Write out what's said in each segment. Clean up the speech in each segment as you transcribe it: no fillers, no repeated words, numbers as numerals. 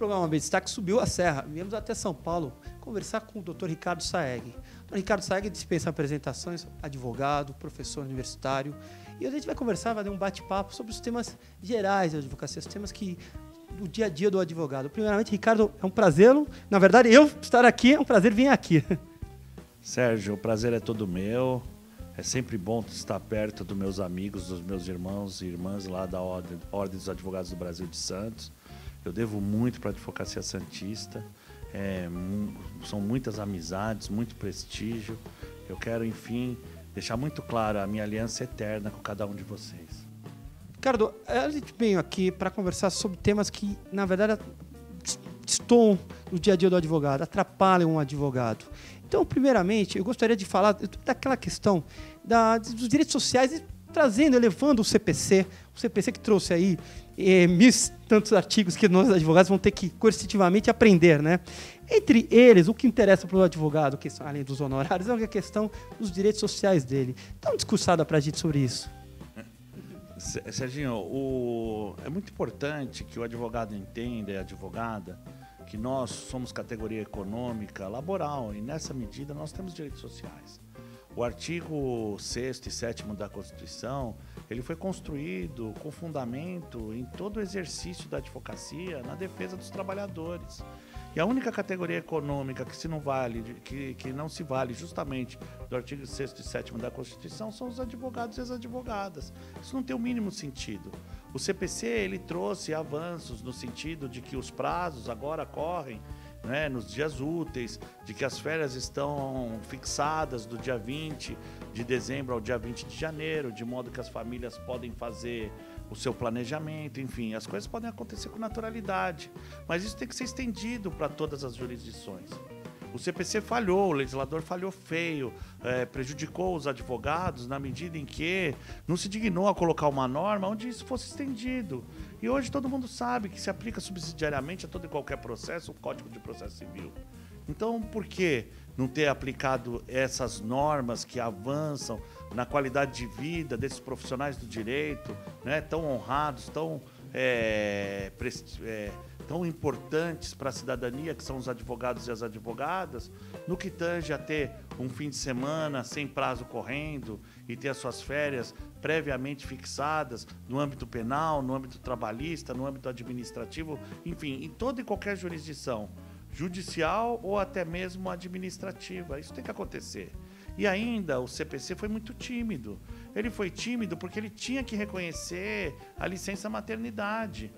programa B Destaque subiu a serra. Viemos até São Paulo conversar com o Dr. Ricardo Saeg. O Dr. Ricardo Saeg dispensa apresentações, advogado, professor universitário. E a gente vai conversar, vai dar um bate-papo sobre os temas gerais da advocacia, os temas do dia a dia do advogado. Primeiramente, Ricardo, é um prazer, na verdade, eu estar aqui, é um prazer vir aqui. Sérgio, o prazer é todo meu. É sempre bom estar perto dos meus amigos, dos meus irmãos e irmãs lá da Ordem dos Advogados do Brasil de Santos. Eu devo muito para a Advocacia Santista. São muitas amizades, muito prestígio. Eu quero, enfim, deixar muito claro a minha aliança eterna com cada um de vocês. Ricardo, a gente veio aqui para conversar sobre temas que, na verdade, estão no dia a dia do advogado, atrapalham o advogado. Então, primeiramente, eu gostaria de falar daquela questão dos direitos sociais, elevando o CPC que trouxe aí tantos artigos que nós advogados vão ter que coercitivamente aprender, né? Entre eles, o que interessa para o advogado, além dos honorários, é a questão dos direitos sociais dele. Dá uma discussada para a gente sobre isso. Serginho, é muito importante que o advogado entenda e a advogada que nós somos categoria econômica laboral e, nessa medida, nós temos direitos sociais. O artigo 6º e 7º da Constituição, ele foi construído com fundamento em todo o exercício da advocacia na defesa dos trabalhadores. E a única categoria econômica que não se vale justamente do artigo 6º e 7º da Constituição são os advogados e as advogadas. Isso não tem o mínimo sentido. O CPC ele trouxe avanços no sentido de que os prazos agora correm, né, nos dias úteis, de que as férias estão fixadas do dia 20 de dezembro ao dia 20 de janeiro, de modo que as famílias podem fazer o seu planejamento, enfim, as coisas podem acontecer com naturalidade, mas isso tem que ser estendido para todas as jurisdições. O CPC falhou, o legislador falhou feio, prejudicou os advogados na medida em que não se dignou a colocar uma norma onde isso fosse estendido. E hoje todo mundo sabe que se aplica subsidiariamente a todo e qualquer processo o Código de Processo Civil. Então, por que não ter aplicado essas normas que avançam na qualidade de vida desses profissionais do direito, né, tão honrados, tão importantes para a cidadania, que são os advogados e as advogadas, no que tange a ter um fim de semana sem prazo correndo e ter as suas férias previamente fixadas no âmbito penal, no âmbito trabalhista, no âmbito administrativo, enfim, em toda e qualquer jurisdição, judicial ou até mesmo administrativa. Isso tem que acontecer. E ainda o CPC foi muito tímido. Ele foi tímido porque ele tinha que reconhecer a licença maternidade.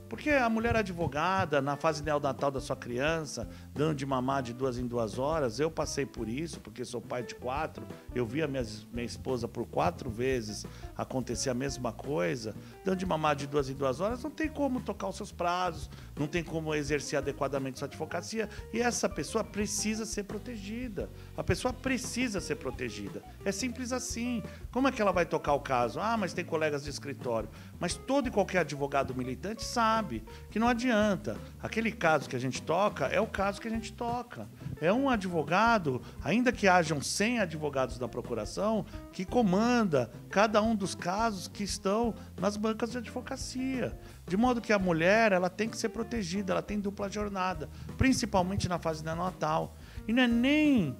Porque a mulher advogada, na fase neonatal da sua criança, dando de mamar de 2 em 2 horas, eu passei por isso, porque sou pai de 4, eu vi a minha esposa por 4 vezes acontecer a mesma coisa, dando de mamar de 2 em 2 horas, não tem como tocar os seus prazos, não tem como exercer adequadamente sua advocacia, e essa pessoa precisa ser protegida. A pessoa precisa ser protegida. É simples assim. Como é que ela vai tocar o caso? Ah, mas tem colegas de escritório. Mas todo e qualquer advogado militante sabe que não adianta. Aquele caso que a gente toca é o caso que a gente toca. É um advogado, ainda que hajam 100 advogados da procuração, que comanda cada um dos casos que estão nas bancas de advocacia. De modo que a mulher ela tem que ser protegida, ela tem dupla jornada, principalmente na fase neonatal. E não é nem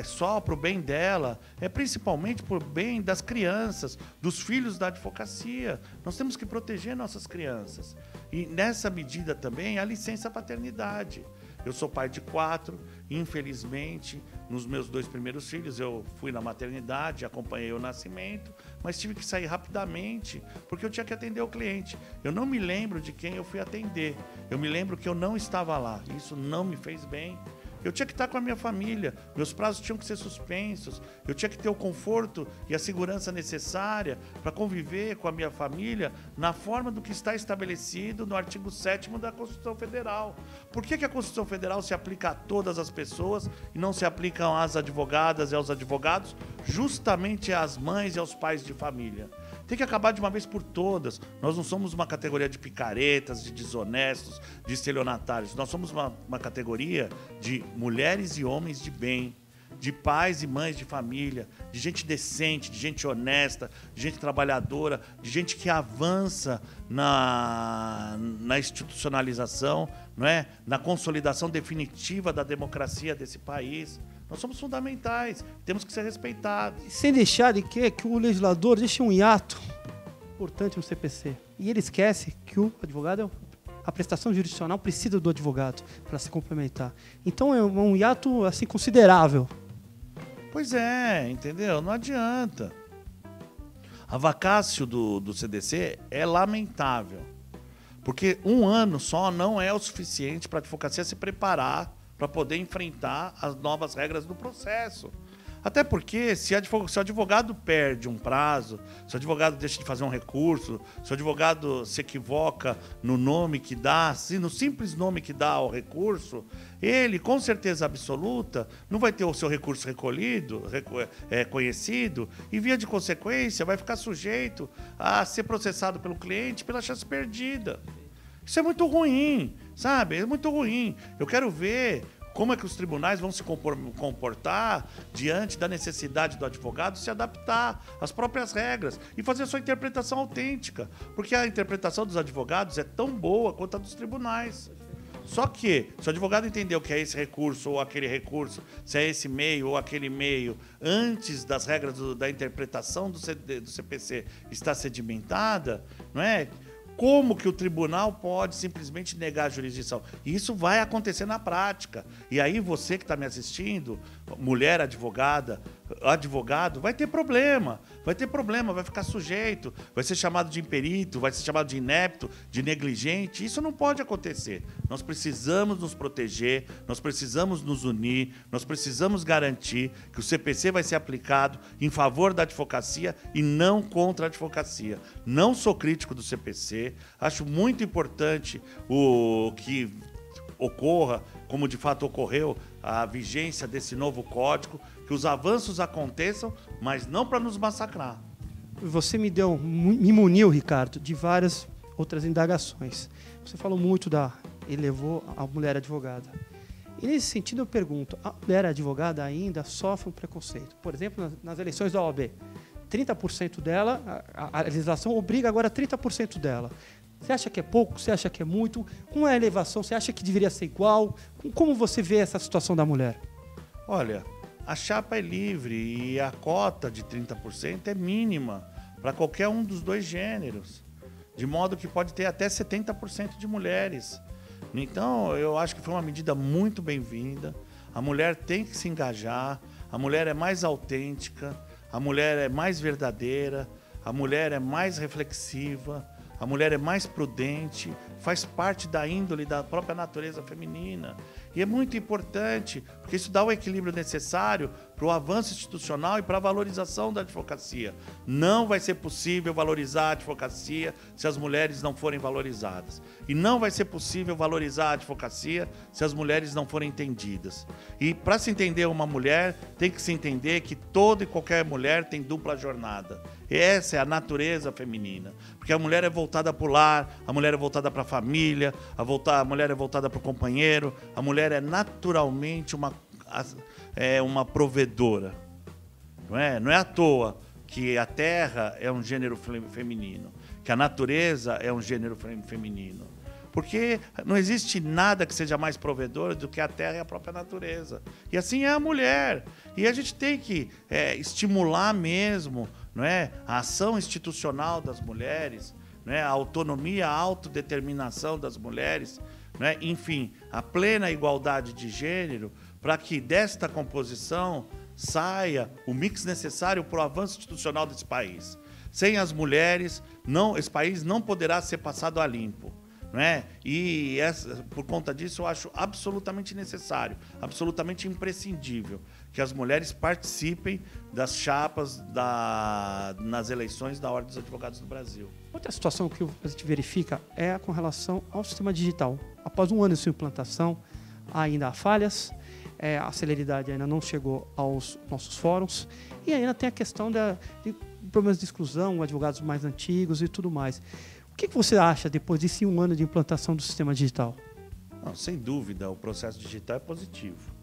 só para o bem dela, é principalmente para o bem das crianças, dos filhos da advocacia. Nós temos que proteger nossas crianças. E nessa medida também a licença paternidade. Eu sou pai de 4, infelizmente, nos meus 2 primeiros filhos eu fui na maternidade, acompanhei o nascimento, mas tive que sair rapidamente, porque eu tinha que atender o cliente. Eu não me lembro de quem eu fui atender, eu me lembro que eu não estava lá, isso não me fez bem. Eu tinha que estar com a minha família, meus prazos tinham que ser suspensos, eu tinha que ter o conforto e a segurança necessária para conviver com a minha família na forma do que está estabelecido no artigo 7º da Constituição Federal. Por que a Constituição Federal se aplica a todas as pessoas e não se aplica às advogadas e aos advogados, justamente às mães e aos pais de família? Tem que acabar de uma vez por todas. Nós não somos uma categoria de picaretas, de desonestos, de estelionatários. Nós somos uma categoria de mulheres e homens de bem, de pais e mães de família, de gente decente, de gente honesta, de gente trabalhadora, de gente que avança na institucionalização, não é? Na consolidação definitiva da democracia desse país. Nós somos fundamentais, temos que ser respeitados. Sem deixar de que o legislador deixe um hiato importante no CPC. E ele esquece que o advogado, a prestação jurisdicional precisa do advogado para se complementar. Então é um hiato assim considerável. Pois é, entendeu? Não adianta. A vacácio do CDC é lamentável, porque um ano só não é o suficiente para a advocacia se preparar para poder enfrentar as novas regras do processo. Até porque, se o advogado perde um prazo, se o advogado deixa de fazer um recurso, se o advogado se equivoca no nome que dá, no simples nome que dá ao recurso, ele, com certeza absoluta, não vai ter o seu recurso recolhido, conhecido, e, via de consequência, vai ficar sujeito a ser processado pelo cliente pela chance perdida. Isso é muito ruim, sabe? É muito ruim. Eu quero ver como é que os tribunais vão se comportar diante da necessidade do advogado se adaptar às próprias regras e fazer a sua interpretação autêntica. Porque a interpretação dos advogados é tão boa quanto a dos tribunais. Só que, se o advogado entendeu que é esse recurso ou aquele recurso, se é esse meio ou aquele meio, antes das regras da interpretação do CPC estar sedimentada, não é? Como que o tribunal pode simplesmente negar a jurisdição? E isso vai acontecer na prática. E aí você que está me assistindo, mulher advogada, advogado, vai ter problema, vai ficar sujeito, vai ser chamado de imperito, vai ser chamado de inepto, de negligente. Isso não pode acontecer. Nós precisamos nos proteger, nós precisamos nos unir, nós precisamos garantir que o CPC vai ser aplicado em favor da advocacia e não contra a advocacia. Não sou crítico do CPC, acho muito importante o que ocorra, como de fato ocorreu, a vigência desse novo código, que os avanços aconteçam, mas não para nos massacrar. Você me muniu, Ricardo, de várias outras indagações. Você falou muito elevou a mulher advogada. E nesse sentido eu pergunto, a mulher advogada ainda sofre um preconceito? Por exemplo, nas eleições da OAB, 30% dela, a legislação obriga agora 30% dela. Você acha que é pouco? Você acha que é muito? Como é a elevação? Você acha que deveria ser igual? Como você vê essa situação da mulher? Olha, a chapa é livre e a cota de 30% é mínima para qualquer um dos dois gêneros, de modo que pode ter até 70% de mulheres. Então, eu acho que foi uma medida muito bem-vinda. A mulher tem que se engajar, a mulher é mais autêntica, a mulher é mais verdadeira, a mulher é mais reflexiva, a mulher é mais prudente, faz parte da índole da própria natureza feminina. E é muito importante, porque isso dá o equilíbrio necessário para o avanço institucional e para a valorização da advocacia. Não vai ser possível valorizar a advocacia se as mulheres não forem valorizadas. E não vai ser possível valorizar a advocacia se as mulheres não forem entendidas. E para se entender uma mulher, tem que se entender que toda e qualquer mulher tem dupla jornada. Essa é a natureza feminina. Porque a mulher é voltada para o lar, a mulher é voltada para a família, a mulher é voltada para o companheiro, a mulher é naturalmente uma provedora. Não é à toa que a terra é um gênero feminino, que a natureza é um gênero feminino. Porque não existe nada que seja mais provedor do que a terra e a própria natureza. E assim é a mulher. E a gente tem que estimular mesmo, não é, a ação institucional das mulheres, não é, a autonomia, a autodeterminação das mulheres, não é, enfim, a plena igualdade de gênero, para que desta composição saia o mix necessário para o avanço institucional desse país. Sem as mulheres, esse país não poderá ser passado a limpo. Não é? E por conta disso eu acho absolutamente necessário, absolutamente imprescindível que as mulheres participem das chapas nas eleições da Ordem dos Advogados do Brasil. Outra situação que a gente verifica é com relação ao sistema digital. Após um ano de sua implantação, ainda há falhas, a celeridade ainda não chegou aos nossos fóruns e ainda tem a questão de problemas de exclusão, advogados mais antigos e tudo mais. O que você acha depois desse um ano de implantação do sistema digital? Não, sem dúvida, o processo digital é positivo.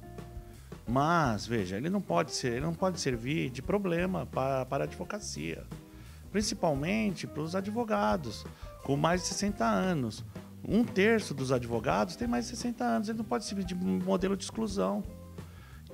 Mas, veja, ele não pode servir de problema para a advocacia, principalmente para os advogados com mais de 60 anos. 1/3 dos advogados tem mais de 60 anos, ele não pode servir de modelo de exclusão.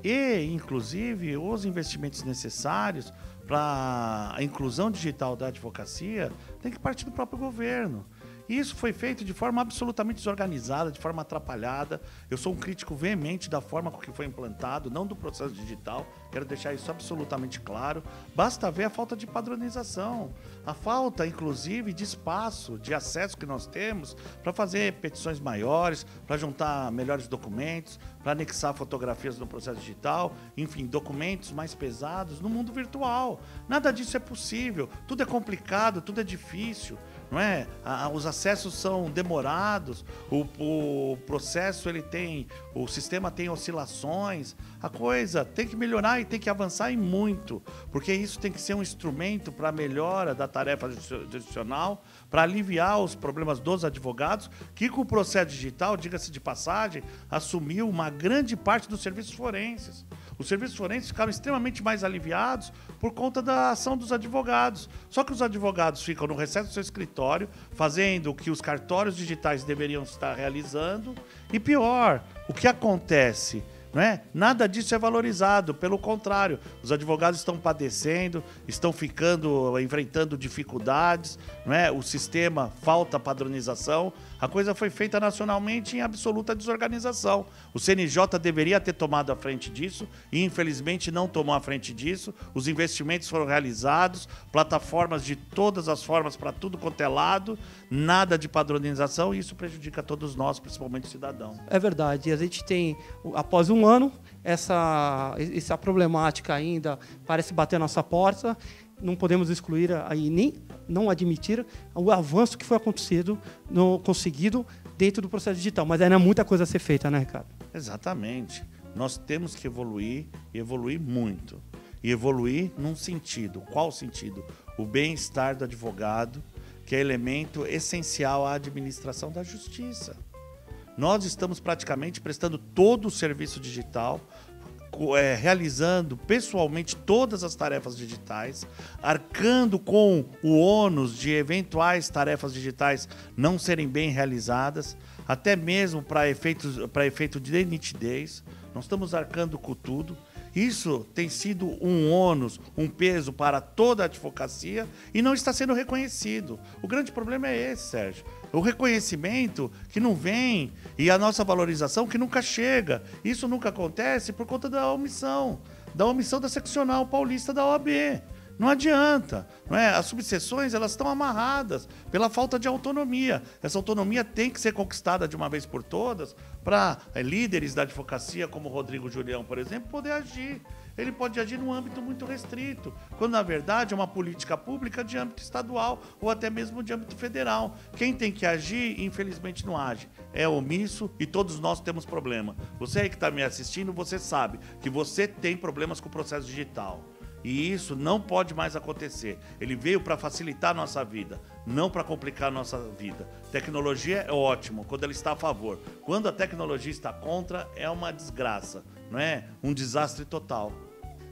E, inclusive, os investimentos necessários para a inclusão digital da advocacia tem que partir do próprio governo. E isso foi feito de forma absolutamente desorganizada, de forma atrapalhada. Eu sou um crítico veemente da forma com que foi implantado, não do processo digital. Quero deixar isso absolutamente claro. Basta ver a falta de padronização, a falta, inclusive, de espaço, de acesso que nós temos para fazer petições maiores, para juntar melhores documentos, para anexar fotografias no processo digital, enfim, documentos mais pesados no mundo virtual. Nada disso é possível. Tudo é complicado, tudo é difícil. Não é? Os acessos são demorados, o processo o sistema tem oscilações, a coisa tem que melhorar e tem que avançar e muito, porque isso tem que ser um instrumento para a melhora da tarefa jurisdicional, para aliviar os problemas dos advogados, que com o processo digital, diga-se de passagem, assumiu uma grande parte dos serviços forenses. Os serviços forenses ficaram extremamente mais aliviados por conta da ação dos advogados. Só que os advogados ficam no recesso do seu escritório, fazendo o que os cartórios digitais deveriam estar realizando. E pior, o que acontece? Não é? Nada disso é valorizado, pelo contrário, os advogados estão padecendo, estão enfrentando dificuldades, não é? O sistema falta padronização, a coisa foi feita nacionalmente em absoluta desorganização. O CNJ deveria ter tomado a frente disso e infelizmente não tomou a frente disso. Os investimentos foram realizados, plataformas de todas as formas para tudo quanto é lado, nada de padronização, e isso prejudica todos nós, principalmente o cidadão. É verdade, a gente tem, após um ano, essa problemática ainda parece bater a nossa porta. Não podemos excluir aí, nem não admitir o avanço que foi conseguido dentro do processo digital. Mas ainda há muita coisa a ser feita, né, Ricardo? Exatamente. Nós temos que evoluir, e evoluir muito. E evoluir num sentido. Qual sentido? O bem-estar do advogado, que é elemento essencial à administração da justiça. Nós estamos praticamente prestando todo o serviço digital, realizando pessoalmente todas as tarefas digitais, arcando com o ônus de eventuais tarefas digitais não serem bem realizadas, até mesmo para efeito de nitidez. Nós estamos arcando com tudo. Isso tem sido um ônus, um peso para toda a advocacia e não está sendo reconhecido. O grande problema é esse, Sérgio. O reconhecimento que não vem e a nossa valorização que nunca chega. Isso nunca acontece por conta da omissão da seccional paulista da OAB. Não adianta, não é? As subseções, elas estão amarradas pela falta de autonomia. Essa autonomia tem que ser conquistada de uma vez por todas para líderes da advocacia, como o Rodrigo Julião, por exemplo, poder agir. Ele pode agir num âmbito muito restrito, quando na verdade é uma política pública de âmbito estadual ou até mesmo de âmbito federal. Quem tem que agir, infelizmente, não age. É omisso e todos nós temos problema. Você aí que está me assistindo, você sabe que você tem problemas com o processo digital. E isso não pode mais acontecer. Ele veio para facilitar a nossa vida, não para complicar a nossa vida. Tecnologia é ótimo quando ela está a favor. Quando a tecnologia está contra, é uma desgraça, não é? Um desastre total.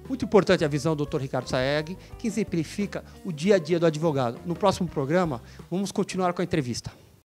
Muito importante a visão do Dr. Ricardo Saeg, que exemplifica o dia a dia do advogado. No próximo programa, vamos continuar com a entrevista.